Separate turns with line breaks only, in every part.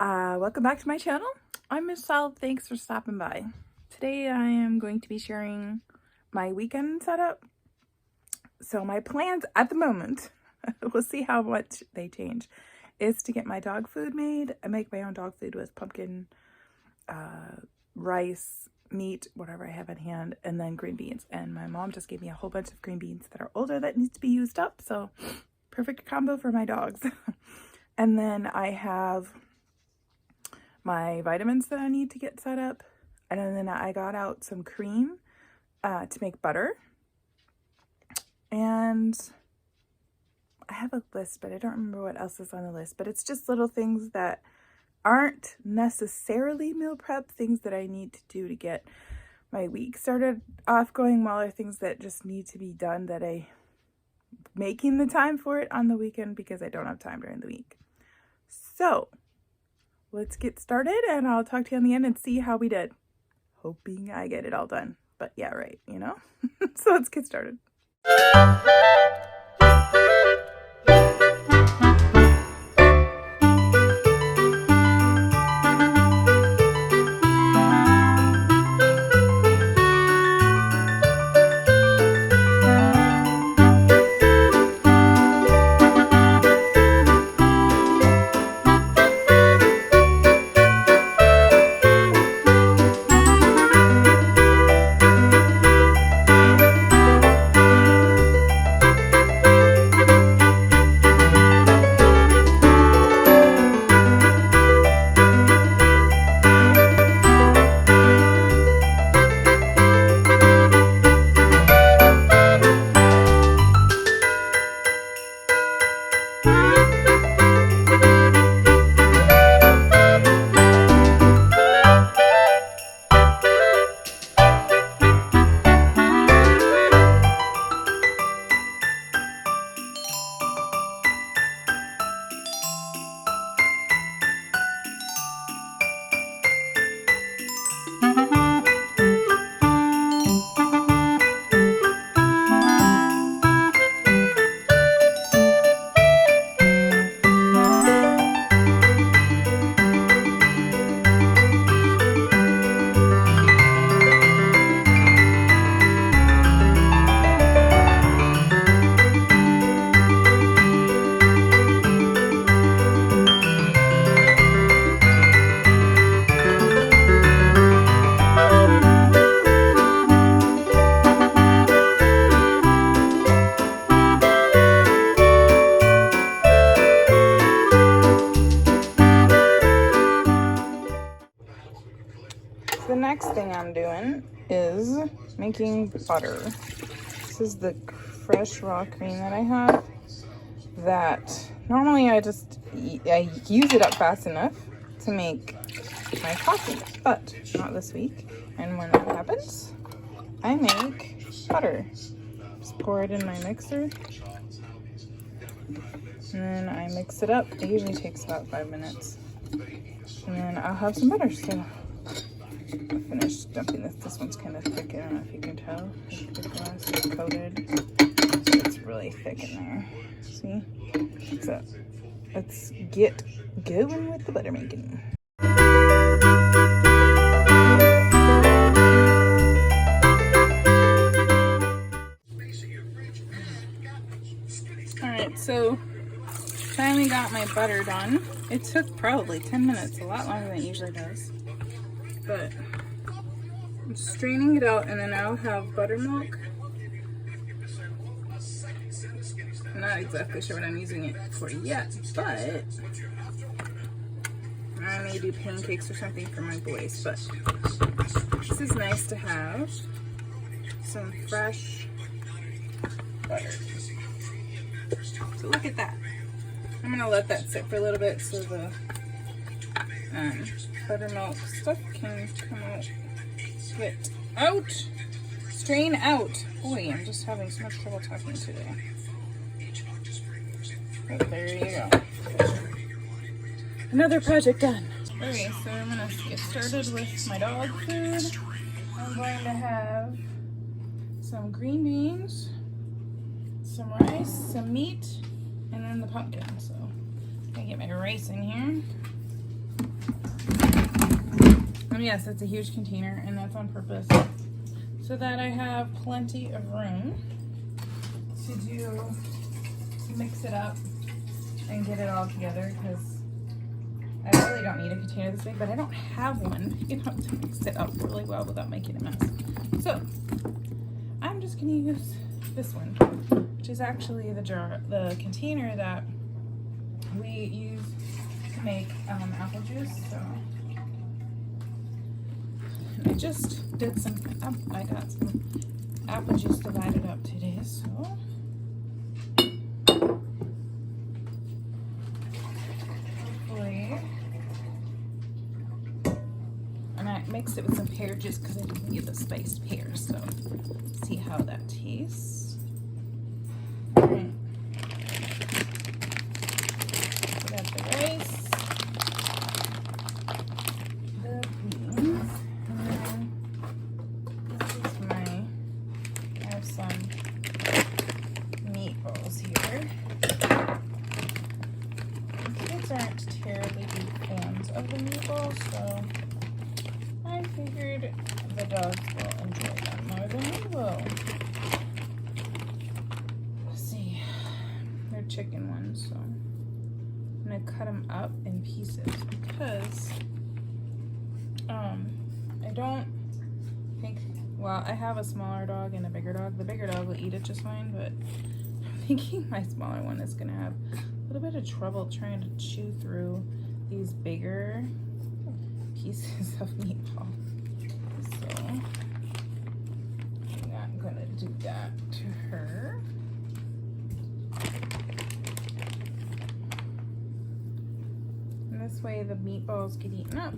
Welcome back to my channel. I'm Miss Sal. Thanks for stopping by. Today I am going to be sharing my weekend setup. So my plans at the moment, we'll see how much they change, is to get my dog food made. I make my own dog food with pumpkin, rice, meat, whatever I have at hand, and then green beans. And my mom just gave me a whole bunch of green beans that are older that needs to be used up. So perfect combo for my dogs. And then I have my vitamins that I need to get set up. And then I got out some cream to make butter. And I have a list, but I don't remember what else is on the list. But it's just little things that aren't necessarily meal prep, things that I need to do to get my week started off going well, or things that just need to be done that I making the time for it on the weekend because I don't have time during the week. So let's get started and I'll talk to you on the end and see how we did. Hoping I get it all done. But yeah, right, you know? So let's get started. The next thing I'm doing is making butter. This is the fresh raw cream that I have that normally I use it up fast enough to make my coffee, but not this week. And when that happens, I make butter. Just pour it in my mixer and then I mix it up. It usually takes about 5 minutes and then I'll have some butter. So I finished dumping this. This one's kind of thick. I don't know if you can tell. It's coated. So it's really thick in there. See? So let's get going with the butter making. Alright, so finally got my butter done. It took probably 10 minutes, a lot longer than it usually does. But I'm straining it out, and then I'll have buttermilk. I'm not exactly sure what I'm using it for yet, but I may do pancakes or something for my boys. But this is nice to have some fresh butter. So look at that. I'm gonna let that sit for a little bit so the buttermilk stuff can come out. Get out! Strain out! Boy, I'm just having so much trouble talking today. Oh, there you go. Another project done. Okay, so I'm gonna get started with my dog food. I'm going to have some green beans, some rice, some meat, and then the pumpkin. So I'm gonna get my rice in here. And yes, it's a huge container, and that's on purpose so that I have plenty of room to mix it up and get it all together, because I really don't need a container this big, but I don't have one, you know, to mix it up really well without making a mess. So I'm just gonna use this one, which is actually the container that we use to make apple juice. So and I just did some, I got some apple juice divided up today, so hopefully, and I mixed it with some pear juice because I didn't need the spiced pear, so see how that tastes. All right. We got the rice, the beans, and then this is I have some meatballs here. The kids aren't terribly big fans of the meatballs, so I figured the dogs will enjoy them more than we will. Let's see, they're chicken ones, so I'm gonna cut them up in pieces because I don't think, well, I have a smaller dog and a bigger dog. The bigger dog will eat it just fine, but I'm thinking my smaller one is gonna have a little bit of trouble trying to chew through these bigger pieces of meatball. So I'm not gonna do that to her. And this way the meatballs get eaten up.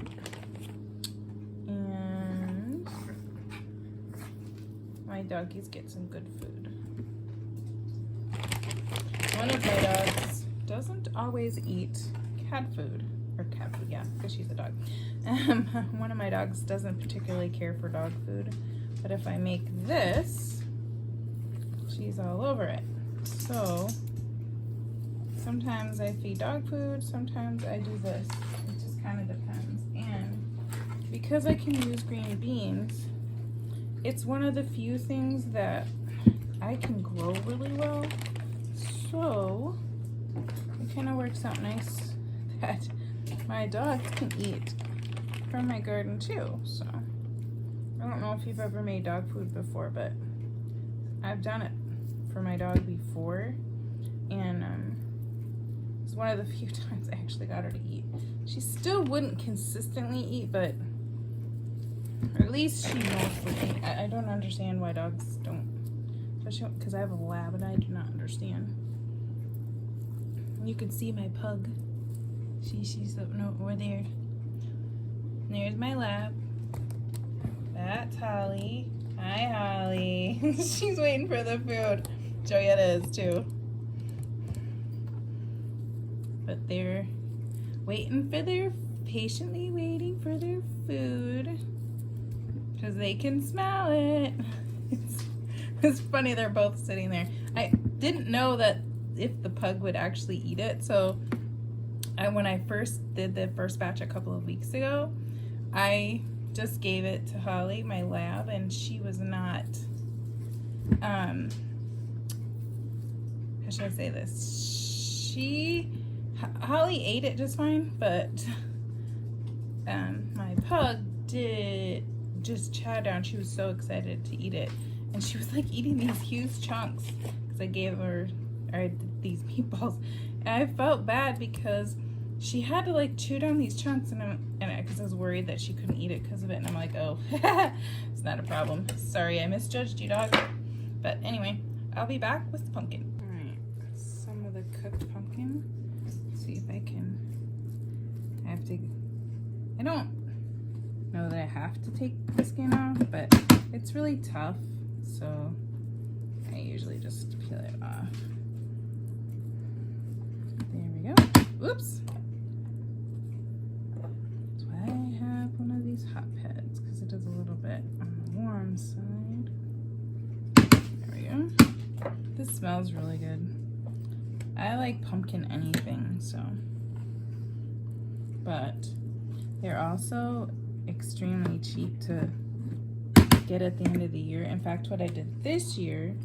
And my doggies get some good food. One of my dogs doesn't always eat cat food. Or cat food, yeah, because she's a dog. One of my dogs doesn't particularly care for dog food, but if I make this, she's all over it. So sometimes I feed dog food, sometimes I do this. It just kind of depends. And because I can use green beans, it's one of the few things that I can grow really well. So it kind of works out nice that my dogs can eat from my garden too. So I don't know if you've ever made dog food before, but I've done it for my dog before, and it's one of the few times I actually got her to eat. She still wouldn't consistently eat, but or at least she mostly ate. I don't understand why dogs don't, especially because I have a lab and I do not understand. You can see my pug. She's up over there. And there's my lab. That's Holly. Hi, Holly. She's waiting for the food. Joyetta is too. But they're patiently waiting for their food because they can smell it. It's funny, they're both sitting there. I didn't know that if the pug would actually eat it, so when I first did the first batch a couple of weeks ago, I just gave it to Holly, my lab, and she was not, how should I say this? Holly ate it just fine, but my pug did just chow down. She was so excited to eat it, and she was like eating these huge chunks because I gave her these meatballs, and I felt bad because she had to like chew down these chunks, and because I was worried that she couldn't eat it because of it, and I'm like, oh, it's not a problem. Sorry, I misjudged you, dog. But anyway, I'll be back with the pumpkin. All right, some of the cooked pumpkin. Let's see if I can. I don't know that I have to take the skin off, but it's really tough, so I usually just peel it off. There we go. Oops. That's why I have one of these hot pads, because it does a little bit on the warm side. There we go. This smells really good. I like pumpkin anything, so. But they're also extremely cheap to get at the end of the year. In fact, what I did this year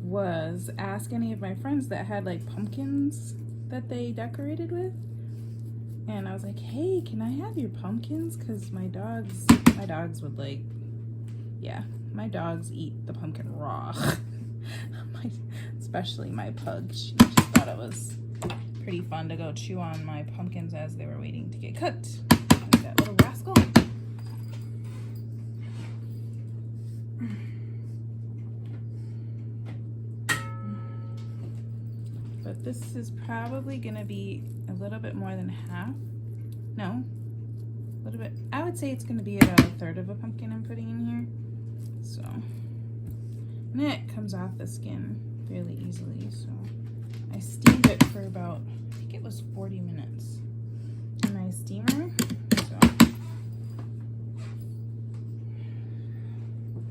was ask any of my friends that had like pumpkins that they decorated with, and I was like, hey, can I have your pumpkins? Because my dogs would like, yeah, my dogs eat the pumpkin raw. Especially my pug, she just thought it was pretty fun to go chew on my pumpkins as they were waiting to get cooked. Like that little rascal. But this is probably gonna be a little bit more than half. No, a little bit. I would say it's gonna be about 1/3 of a pumpkin I'm putting in here. So, and it comes off the skin fairly easily. So I steamed it for about, I think it was 40 minutes in my steamer. So,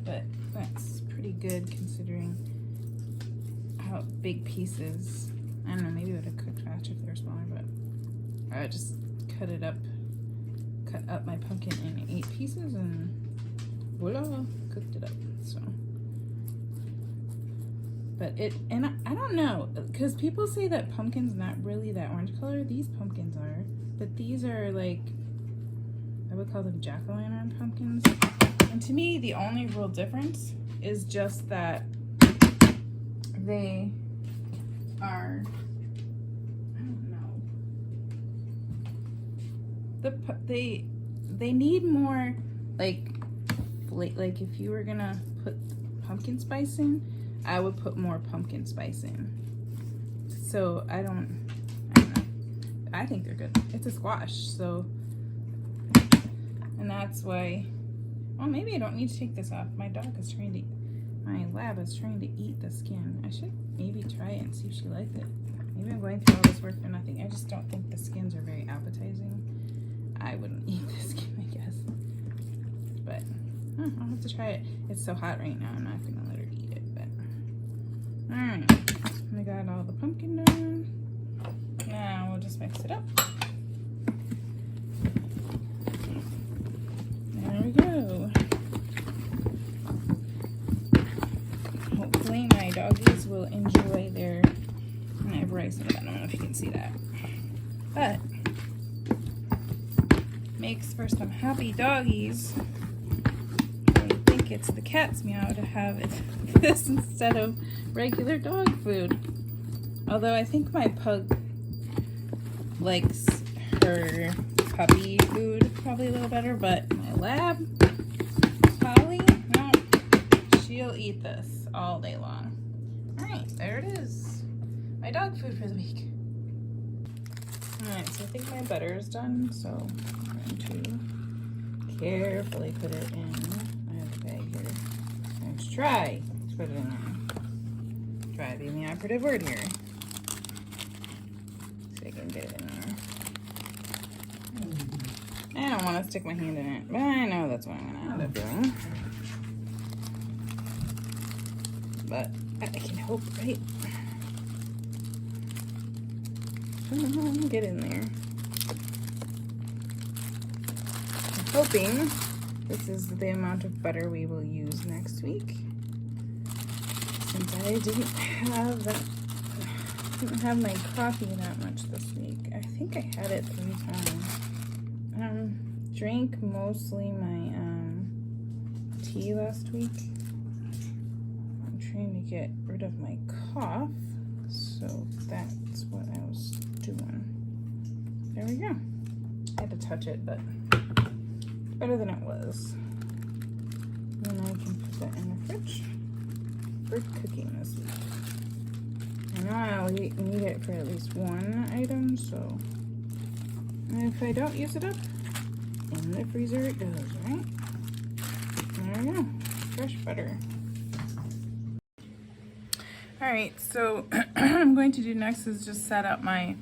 but that's pretty good considering how big pieces. I don't know, maybe it would have cooked faster if they were smaller, but I just cut up my pumpkin in 8 pieces and voila, cooked it up. So, but I don't know, because people say that pumpkin's not really that orange color. These pumpkins are, but these are like, I would call them jack-o'-lantern pumpkins. And to me, the only real difference is just that they are, I don't know, they need more like if you were gonna put pumpkin spice in, I would put more pumpkin spice in. So I don't know, I think they're good. It's a squash, so, and that's why, well, maybe I don't need to take this off. My lab is trying to eat the skin. I should maybe try it and see if she liked it. Maybe I'm going through all this work for nothing. I just don't think the skins are very appetizing. I wouldn't eat the skin, I guess. But I'll have to try it. It's so hot right now, I'm not gonna let her eat it, but. Alright, I got all the pumpkin done. Now we'll just mix it up. There we go. Hopefully my doggies will enjoy their, and I have rice in it, I don't know if you can see that, but makes for some happy doggies. I think it's the cat's meow to have this instead of regular dog food. Although I think my pug likes her puppy food probably a little better, but my lab, Polly, no, she'll eat this all day long. Alright, there it is. My dog food for the week. Alright, so I think my butter is done, so I'm going to carefully put it in. I have a bag here. Let's try to put it in there. Try being the operative word here. So I can get it in there. I don't want to stick my hand in it, but I know that's what I'm going to end up doing. But I can hope, right? Get in there. I'm hoping this is the amount of butter we will use next week. Since I didn't have my coffee that much this week. I think I had it 3 times. Drank mostly my tea last week. I'm trying to get rid of my cough, so that's what I was doing. There we go. I had to touch it, but better than it was. Then I can put that in the fridge for cooking this week. I know I'll need it for at least one item, so if I don't use it up, in the freezer it goes, right? There we go. Fresh butter. Alright, so what I'm going to do next is just set up my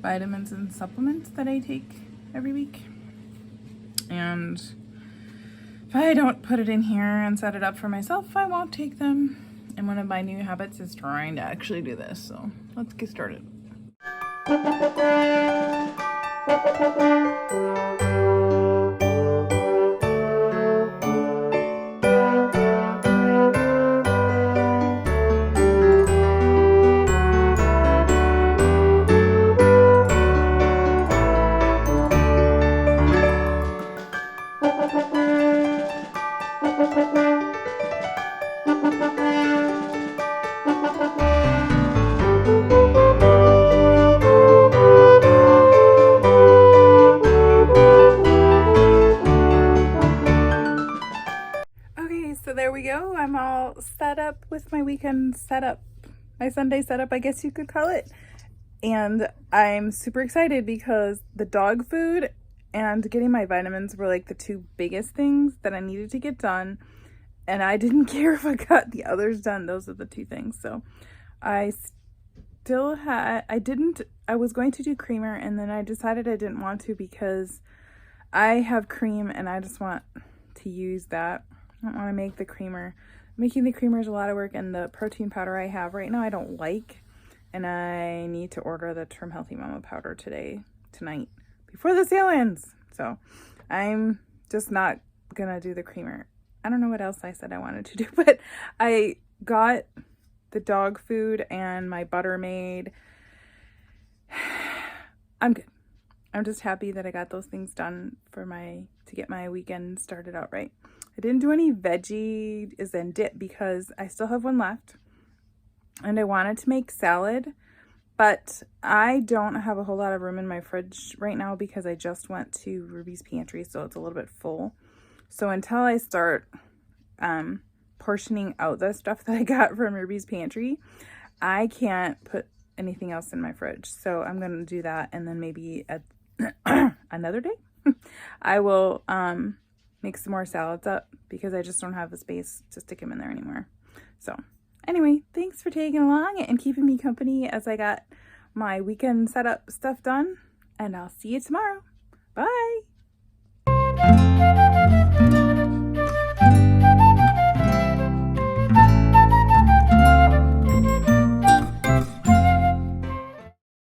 vitamins and supplements that I take every week. And if I don't put it in here and set it up for myself, I won't take them. And one of my new habits is trying to actually do this, so let's get started. we go. I'm all set up with my weekend setup, my Sunday setup, I guess you could call it. And I'm super excited because the dog food and getting my vitamins were like the two biggest things that I needed to get done. And I didn't care if I got the others done. Those are the two things. So I was going to do creamer, and then I decided I didn't want to because I have cream and I just want to use that. I don't want to make the creamer. Making the creamer is a lot of work, and the protein powder I have right now I don't like. And I need to order the Trim Healthy Mama powder tonight, before the sale ends. So I'm just not gonna do the creamer. I don't know what else I said I wanted to do, but I got the dog food and my butter made. I'm good. I'm just happy that I got those things done to get my weekend started out right. I didn't do any veggie as in dip because I still have one left. And I wanted to make salad, but I don't have a whole lot of room in my fridge right now because I just went to Ruby's Pantry, so it's a little bit full. So until I start portioning out the stuff that I got from Ruby's Pantry, I can't put anything else in my fridge. So I'm going to do that, and then maybe at another day, I will make some more salads up because I just don't have the space to stick them in there anymore. So anyway, thanks for tagging along and keeping me company as I got my weekend setup stuff done, and I'll see you tomorrow. Bye!